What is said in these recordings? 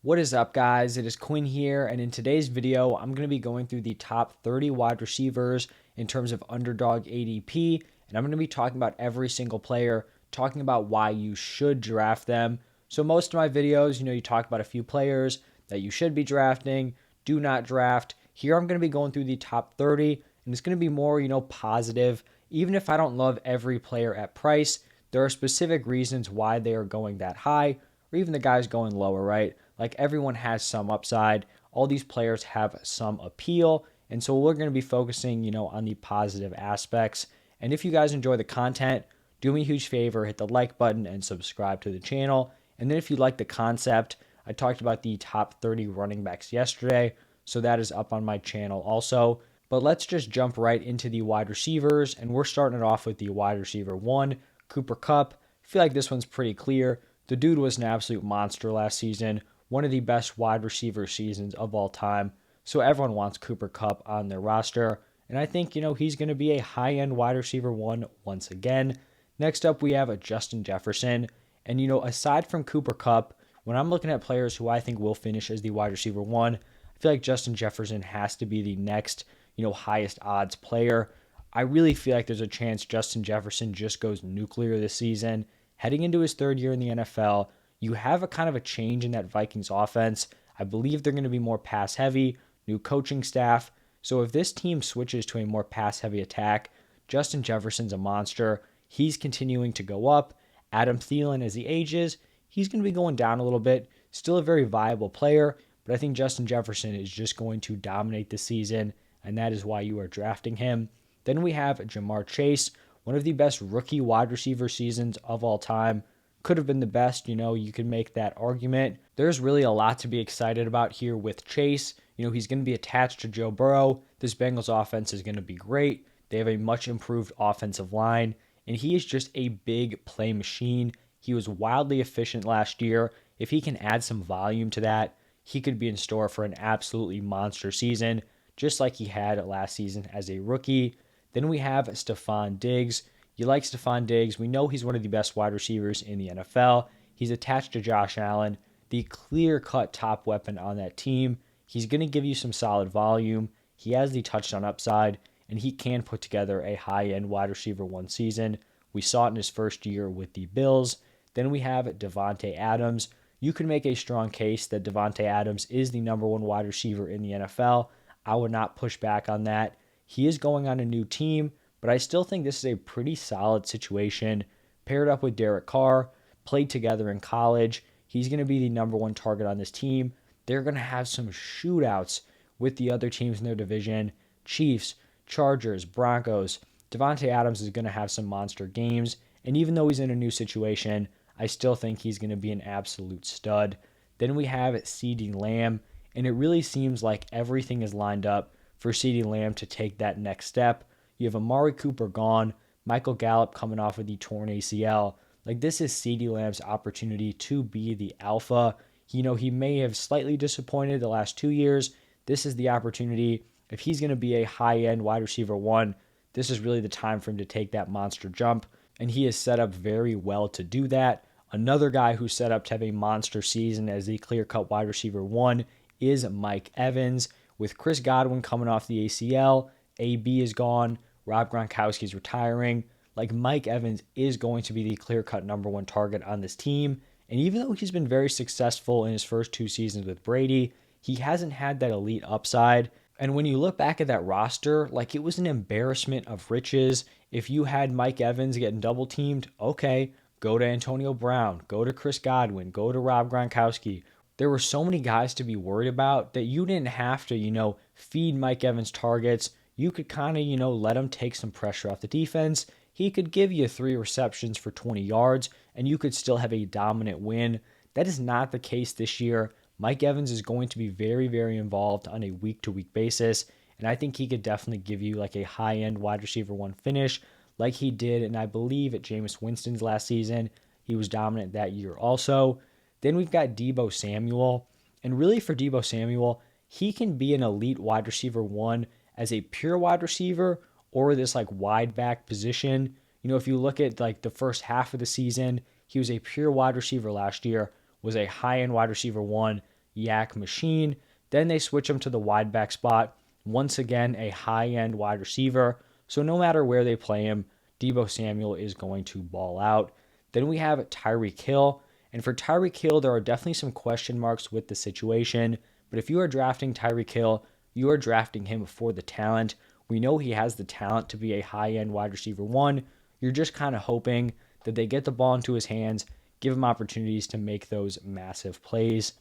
What is up, guys? It is Quinn here, and in today's video, I'm going to be going through the top 30 wide receivers in terms of underdog ADP, and I'm going to be talking about every single player, talking about why you should draft them. So most of my videos, you talk about a few players that you should be drafting, do not draft. Here I'm going to be going through the top 30, and it's going to be more, positive. Even if I don't love every player at price, there are specific reasons why they are going that high, or even the guys going lower, right? Like everyone has some upside. All these players have some appeal. And so we're going to be focusing, on the positive aspects. And if you guys enjoy the content, do me a huge favor, hit the like button and subscribe to the channel. And then if you like the concept, I talked about the top 30 running backs yesterday. So that is up on my channel also. But let's just jump right into the wide receivers. And we're starting it off with the wide receiver one, Cooper Kupp. I feel like this one's pretty clear. The dude was an absolute monster last season, one of the best wide receiver seasons of all time. So everyone wants Cooper Kupp on their roster. And I think, he's going to be a high end wide receiver one once again. Next up, we have a Justin Jefferson. And, aside from Cooper Kupp, when I'm looking at players who I think will finish as the wide receiver one, I feel like Justin Jefferson has to be the next, highest odds player. I really feel like there's a chance Justin Jefferson just goes nuclear this season. Heading into his third year in the NFL, you have a kind of a change in that Vikings offense. I believe they're going to be more pass heavy, new coaching staff. So if this team switches to a more pass heavy attack, Justin Jefferson's a monster. He's continuing to go up. Adam Thielen, as he ages, he's going to be going down a little bit. Still a very viable player, but I think Justin Jefferson is just going to dominate the season, and that is why you are drafting him. Then we have Ja'Marr Chase, one of the best rookie wide receiver seasons of all time. Could have been the best, you can make that argument. There's really a lot to be excited about here with Chase. He's going to be attached to Joe Burrow. This Bengals offense is going to be great. They have a much improved offensive line, and he is just a big play machine. He was wildly efficient last year. If he can add some volume to that, he could be in store for an absolutely monster season, just like he had last season as a rookie. Then we have Stefon Diggs. You like Stefon Diggs. We know he's one of the best wide receivers in the NFL. He's attached to Josh Allen, the clear-cut top weapon on that team. He's going to give you some solid volume. He has the touchdown upside, and he can put together a high-end wide receiver one season. We saw it in his first year with the Bills. Then we have Davante Adams. You can make a strong case that Davante Adams is the number one wide receiver in the NFL. I would not push back on that. He is going on a new team, but I still think this is a pretty solid situation. Paired up with Derek Carr, played together in college. He's going to be the number one target on this team. They're going to have some shootouts with the other teams in their division. Chiefs, Chargers, Broncos. Davante Adams is going to have some monster games. And even though he's in a new situation, I still think he's going to be an absolute stud. Then we have CeeDee Lamb, and it really seems like everything is lined up for CeeDee Lamb to take that next step. You have Amari Cooper gone, Michael Gallup coming off of the torn ACL. Like, this is CeeDee Lamb's opportunity to be the alpha. He may have slightly disappointed the last 2 years. This is the opportunity. If he's going to be a high-end wide receiver one, this is really the time for him to take that monster jump, and he is set up very well to do that. Another guy who's set up to have a monster season as the clear-cut wide receiver one is Mike Evans. With Chris Godwin coming off the ACL, AB is gone, Rob Gronkowski's retiring. Like, Mike Evans is going to be the clear-cut number one target on this team. And even though he's been very successful in his first 2 seasons with Brady, he hasn't had that elite upside. And when you look back at that roster, like, it was an embarrassment of riches. If you had Mike Evans getting double teamed, okay, go to Antonio Brown, go to Chris Godwin, go to Rob Gronkowski. There were so many guys to be worried about that you didn't have to, feed Mike Evans targets. You could kind of, let him take some pressure off the defense. He could give you 3 receptions for 20 yards, and you could still have a dominant win. That is not the case this year. Mike Evans is going to be very, very involved on a week-to-week basis, and I think he could definitely give you like a high-end wide receiver one finish like he did, and I believe at Jameis Winston's last season. He was dominant that year also. Then we've got Deebo Samuel, and really for Deebo Samuel, he can be an elite wide receiver one as a pure wide receiver or this like wide back position. If you look at like the first half of the season, he was a pure wide receiver last year, was a high-end wide receiver one. yak machine. Then they switch him to the wide back spot. Once again, a high-end wide receiver. So no matter where they play him, Deebo Samuel is going to ball out. Then we have Tyreek Hill. And for Tyreek Hill, there are definitely some question marks with the situation. But if you are drafting Tyreek Hill, you are drafting him for the talent. We know he has the talent to be a high-end wide receiver one. You're just kind of hoping that they get the ball into his hands, give him opportunities to make those massive plays.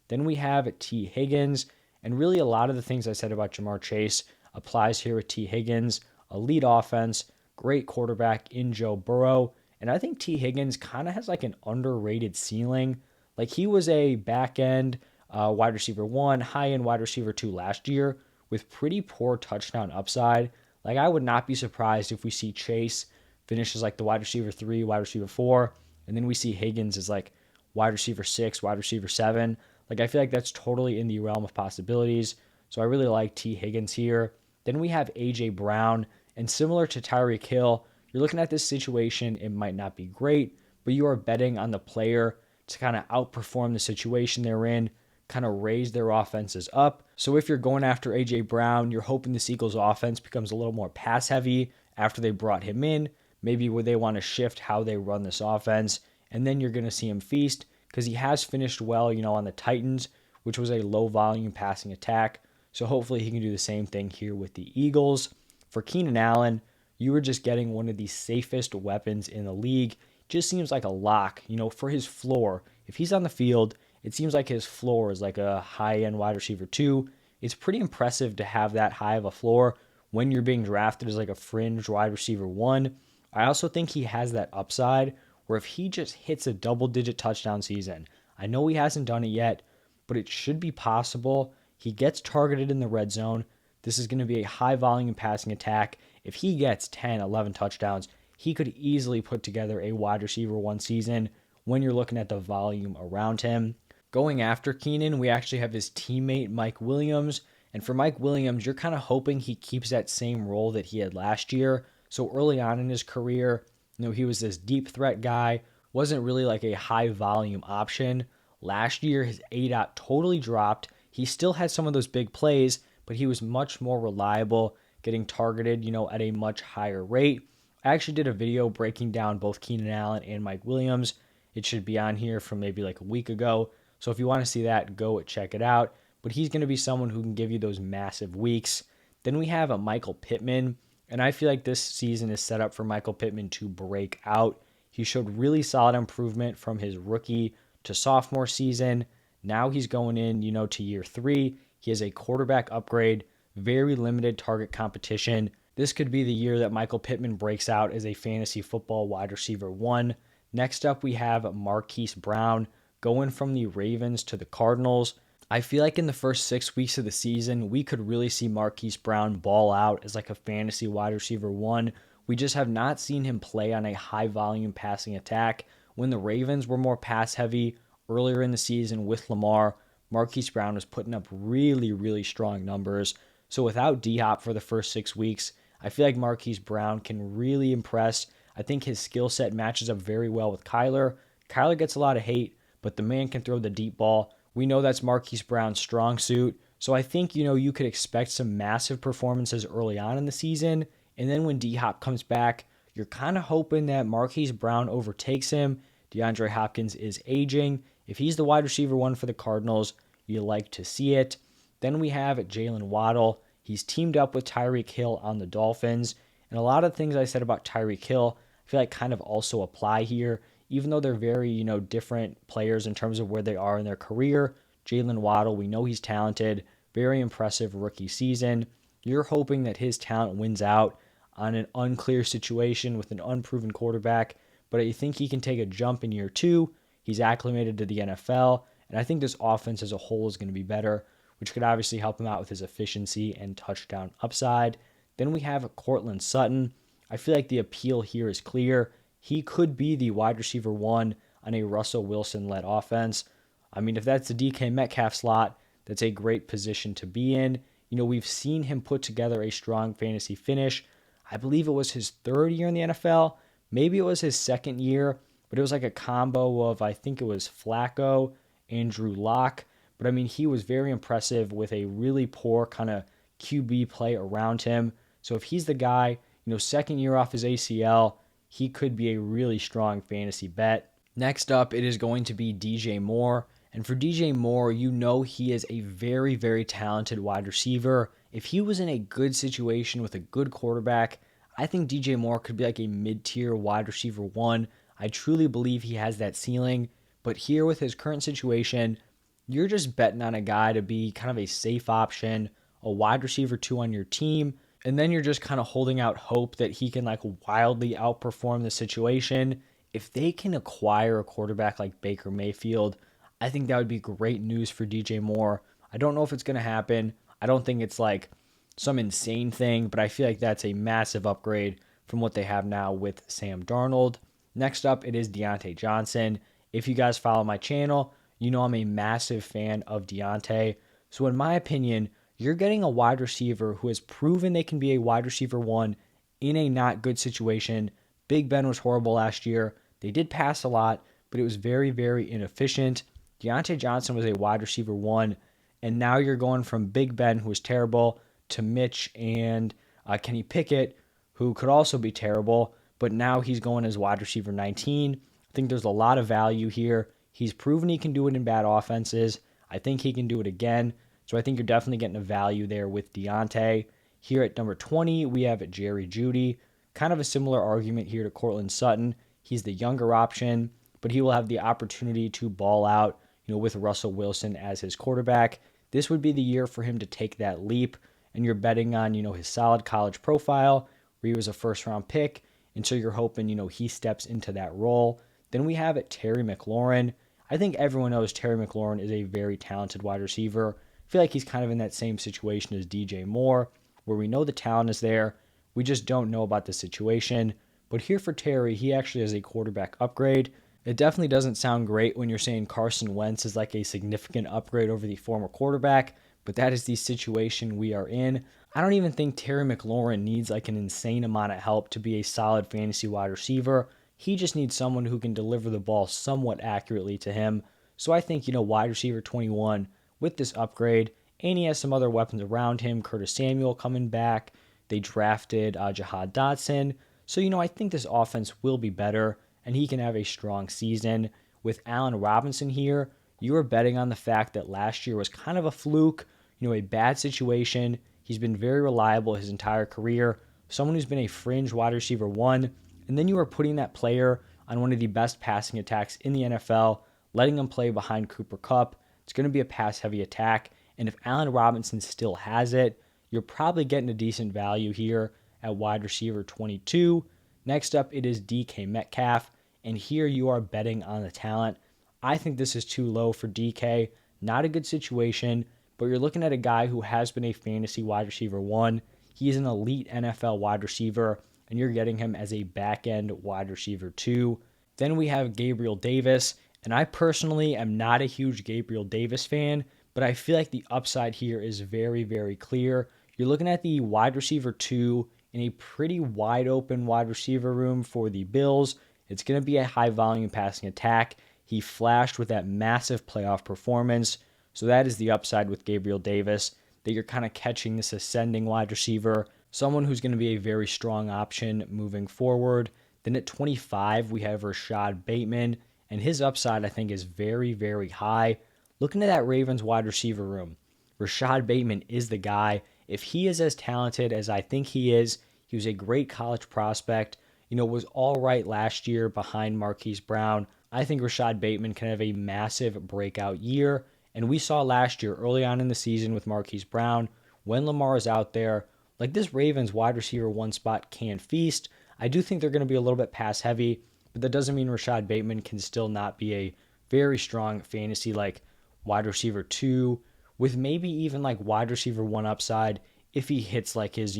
Then we have T. Higgins, and really a lot of the things I said about Ja'Marr Chase applies here with T. Higgins. Elite offense, great quarterback in Joe Burrow, and I think T. Higgins kind of has like an underrated ceiling. Like he was a back end wide receiver one, high end wide receiver two last year with pretty poor touchdown upside. Like I would not be surprised if we see Chase finish as like the wide receiver three, wide receiver four, and then we see Higgins as like wide receiver six, wide receiver seven. Like I feel like that's totally in the realm of possibilities. So I really like T. Higgins here. Then we have AJ Brown, and similar to Tyreek Hill, you're looking at this situation, it might not be great, but you are betting on the player to kind of outperform the situation they're in, kind of raise their offenses up. So if you're going after AJ Brown, you're hoping this Eagles offense becomes a little more pass heavy after they brought him in. Maybe where they want to shift how they run this offense, and then you're going to see him feast because he has finished well, on the Titans, which was a low volume passing attack. So hopefully he can do the same thing here with the Eagles. For Keenan Allen, you were just getting one of the safest weapons in the league. Just seems like a lock, for his floor. If he's on the field, it seems like his floor is like a high-end wide receiver too. It's pretty impressive to have that high of a floor when you're being drafted as like a fringe wide receiver one. I also think he has that upside where if he just hits a double-digit touchdown season, I know he hasn't done it yet, but it should be possible. He gets targeted in the red zone. This is going to be a high volume passing attack. If he gets 10, 11 touchdowns, he could easily put together a wide receiver one season when you're looking at the volume around him. Going after Keenan, we actually have his teammate Mike Williams. And for Mike Williams, you're kind of hoping he keeps that same role that he had last year. So early on in his career, he was this deep threat guy, wasn't really like a high volume option. Last year, his ADOT totally dropped. He still had some of those big plays, but he was much more reliable, getting targeted, at a much higher rate. I actually did a video breaking down both Keenan Allen and Mike Williams. It should be on here from maybe like a week ago. So if you want to see that, go check it out. But he's going to be someone who can give you those massive weeks. Then we have a Michael Pittman, and I feel like this season is set up for Michael Pittman to break out. He showed really solid improvement from his rookie to sophomore season. Now he's going in, to year three. He has a quarterback upgrade, very limited target competition. This could be the year that Michael Pittman breaks out as a fantasy football wide receiver one. Next up, we have Marquise Brown going from the Ravens to the Cardinals. I feel like in the first 6 weeks of the season, we could really see Marquise Brown ball out as like a fantasy wide receiver one. We just have not seen him play on a high volume passing attack. When the Ravens were more pass heavy earlier in the season with Lamar, Marquise Brown was putting up really, really strong numbers. So without D-Hop for the first 6 weeks, I feel like Marquise Brown can really impress. I think his skill set matches up very well with Kyler. Kyler gets a lot of hate, but the man can throw the deep ball. We know that's Marquise Brown's strong suit. So I think, you could expect some massive performances early on in the season. And then when D-Hop comes back, you're kind of hoping that Marquise Brown overtakes him. DeAndre Hopkins is aging. If he's the wide receiver one for the Cardinals, you like to see it. Then we have Jalen Waddle. He's teamed up with Tyreek Hill on the Dolphins. And a lot of things I said about Tyreek Hill, I feel like kind of also apply here. Even though they're very, different players in terms of where they are in their career, Jalen Waddle, we know he's talented, very impressive rookie season. You're hoping that his talent wins out on an unclear situation with an unproven quarterback, but I think he can take a jump in year two. He's acclimated to the NFL, and I think this offense as a whole is going to be better, which could obviously help him out with his efficiency and touchdown upside. Then we have Courtland Sutton. I feel like the appeal here is clear. He could be the wide receiver one on a Russell Wilson-led offense. I mean, if that's the DK Metcalf slot, that's a great position to be in. We've seen him put together a strong fantasy finish. I believe it was his third year in the NFL. Maybe it was his second year, but it was like a combo of, I think it was Flacco and Drew Lock. but I mean, he was very impressive with a really poor kind of QB play around him. So if he's the guy, second year off his ACL, he could be a really strong fantasy bet. Next up, it is going to be DJ Moore. And for DJ Moore, he is a very, very talented wide receiver. If he was in a good situation with a good quarterback, I think DJ Moore could be like a mid-tier wide receiver one. I truly believe he has that ceiling. But here with his current situation, you're just betting on a guy to be kind of a safe option, a wide receiver two on your team, and then you're just kind of holding out hope that he can like wildly outperform the situation. If they can acquire a quarterback like Baker Mayfield, I think that would be great news for DJ Moore. I don't know if it's going to happen. I don't think it's like some insane thing, but I feel like that's a massive upgrade from what they have now with Sam Darnold. Next up, it is Deontay Johnson. If you guys follow my channel, I'm a massive fan of Deontay. So in my opinion, you're getting a wide receiver who has proven they can be a wide receiver one in a not good situation. Big Ben was horrible last year. They did pass a lot, but it was very, very inefficient. Deontay Johnson was a wide receiver one, and now you're going from Big Ben, who was terrible, to Mitch and Kenny Pickett, who could also be terrible, but now he's going as wide receiver 19. I think there's a lot of value here. He's proven he can do it in bad offenses. I think he can do it again. So I think you're definitely getting a value there with Deontay. Here at number 20, we have Jerry Jeudy. Kind of a similar argument here to Courtland Sutton. He's the younger option, but he will have the opportunity to ball out, with Russell Wilson as his quarterback. This would be the year for him to take that leap, and you're betting on, his solid college profile, where he was a first-round pick, and so you're hoping, he steps into that role. Then we have Terry McLaurin. I think everyone knows Terry McLaurin is a very talented wide receiver. I feel like he's kind of in that same situation as DJ Moore, where we know the talent is there. We just don't know about the situation. But here for Terry, he actually has a quarterback upgrade. It definitely doesn't sound great when you're saying Carson Wentz is like a significant upgrade over the former quarterback, but that is the situation we are in. I don't even think Terry McLaurin needs like an insane amount of help to be a solid fantasy wide receiver. He just needs someone who can deliver the ball somewhat accurately to him. So I think, wide receiver 21 with this upgrade, and he has some other weapons around him. Curtis Samuel coming back. They drafted Jahan Dotson. So, I think this offense will be better, and he can have a strong season. With Allen Robinson here, you are betting on the fact that last year was kind of a fluke, a bad situation. He's been very reliable his entire career. Someone who's been a fringe wide receiver one, and then you are putting that player on one of the best passing attacks in the NFL, letting him play behind Cooper Kupp. It's going to be a pass-heavy attack, and if Allen Robinson still has it, you're probably getting a decent value here at wide receiver 22. Next up, it is DK Metcalf, and here you are betting on the talent. I think this is too low for DK. Not a good situation, but you're looking at a guy who has been a fantasy wide receiver one. He's an elite NFL wide receiver, and you're getting him as a back-end wide receiver two. Then we have Gabriel Davis, and I personally am not a huge Gabriel Davis fan, but I feel like the upside here is very, very clear. You're looking at the wide receiver two in a pretty wide open wide receiver room for the Bills. It's going to be a high volume passing attack. He flashed with that massive playoff performance. So that is the upside with Gabriel Davis, that you're kind of catching this ascending wide receiver, someone who's going to be a very strong option moving forward. Then at 25, we have Rashad Bateman, and his upside I think is very, very high. Looking at that Ravens wide receiver room, Rashad Bateman is the guy. If he is as talented as I think he is, he was a great college prospect, was all right last year behind Marquise Brown. I think Rashad Bateman can have a massive breakout year. And we saw last year, early on in the season with Marquise Brown, when Lamar is out there, like this Ravens wide receiver one spot can feast. I do think they're going to be a little bit pass heavy, but that doesn't mean Rashad Bateman can still not be a very strong fantasy like wide receiver two, with maybe even like wide receiver one upside if he hits like his,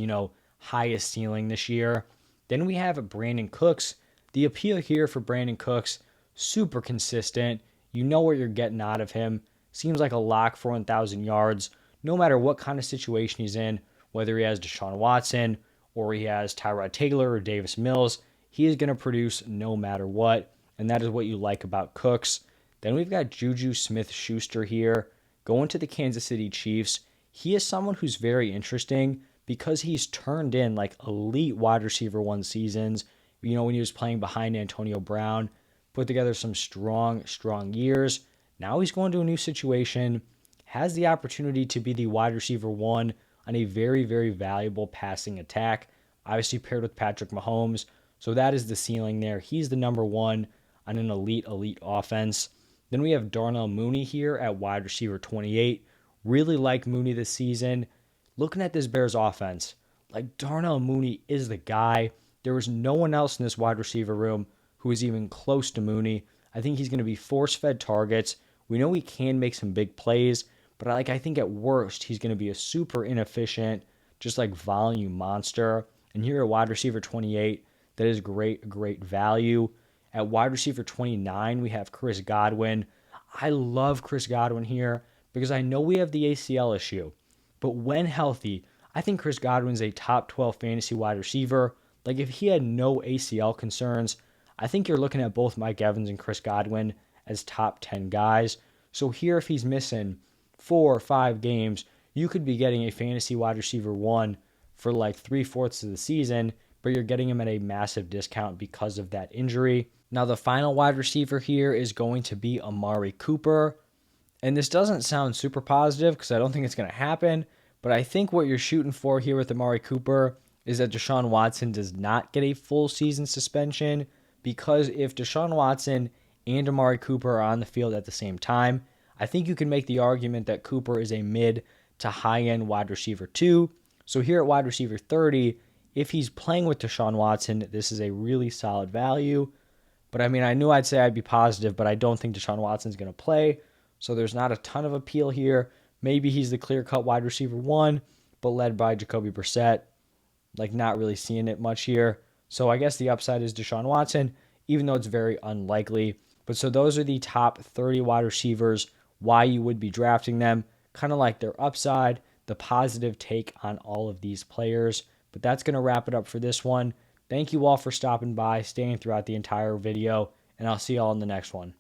highest ceiling this year. Then we have Brandon Cooks. The appeal here for Brandon Cooks, super consistent. You know what you're getting out of him. Seems like a lock for 1,000 yards, no matter what kind of situation he's in, whether he has Deshaun Watson or he has Tyrod Taylor or Davis Mills, he is going to produce no matter what, and that is what you like about Cooks. Then we've got Juju Smith-Schuster here. going to the Kansas City Chiefs. He is someone who's very interesting because he's turned in like elite wide receiver one seasons. When he was playing behind Antonio Brown, put together some strong years. Now he's going to a new situation, has the opportunity to be the wide receiver one on a very, very valuable passing attack, obviously paired with Patrick Mahomes. So that is the ceiling there. He's the number one on an elite offense. Then we have Darnell Mooney here at wide receiver 28. Really like Mooney this season. Looking at this Bears offense, like Darnell Mooney is the guy. There was no one else in this wide receiver room who is even close to Mooney. I think he's going to be force-fed targets. We know he can make some big plays, but I think at worst, he's going to be a super inefficient, just like volume monster. And here at wide receiver 28, that is great value. At wide receiver 29, we have Chris Godwin. I love Chris Godwin here because I know we have the ACL issue, but when healthy, I think Chris Godwin's a top 12 fantasy wide receiver. Like if he had no ACL concerns, I think you're looking at both Mike Evans and Chris Godwin as top 10 guys. So here, if he's missing 4 or 5 games, you could be getting a fantasy wide receiver one for like 3/4 of the season, but you're getting him at a massive discount because of that injury. Now, the final wide receiver here is going to be Amari Cooper. And this doesn't sound super positive because I don't think it's going to happen, but I think what you're shooting for here with Amari Cooper is that Deshaun Watson does not get a full season suspension, because if Deshaun Watson and Amari Cooper are on the field at the same time, I think you can make the argument that Cooper is a mid to high-end wide receiver 2. So here at wide receiver 30, if he's playing with Deshaun Watson, this is a really solid value. But I knew I'd say I'd be positive, but I don't think Deshaun Watson's going to play. So there's not a ton of appeal here. Maybe he's the clear-cut wide receiver 1, but led by Jacoby Brissett. Not really seeing it much here. So I guess the upside is Deshaun Watson, even though it's very unlikely. But so those are the top 30 wide receivers, why you would be drafting them, kind of like their upside, the positive take on all of these players. But that's going to wrap it up for this one. Thank you all for stopping by, staying throughout the entire video, and I'll see you all in the next one.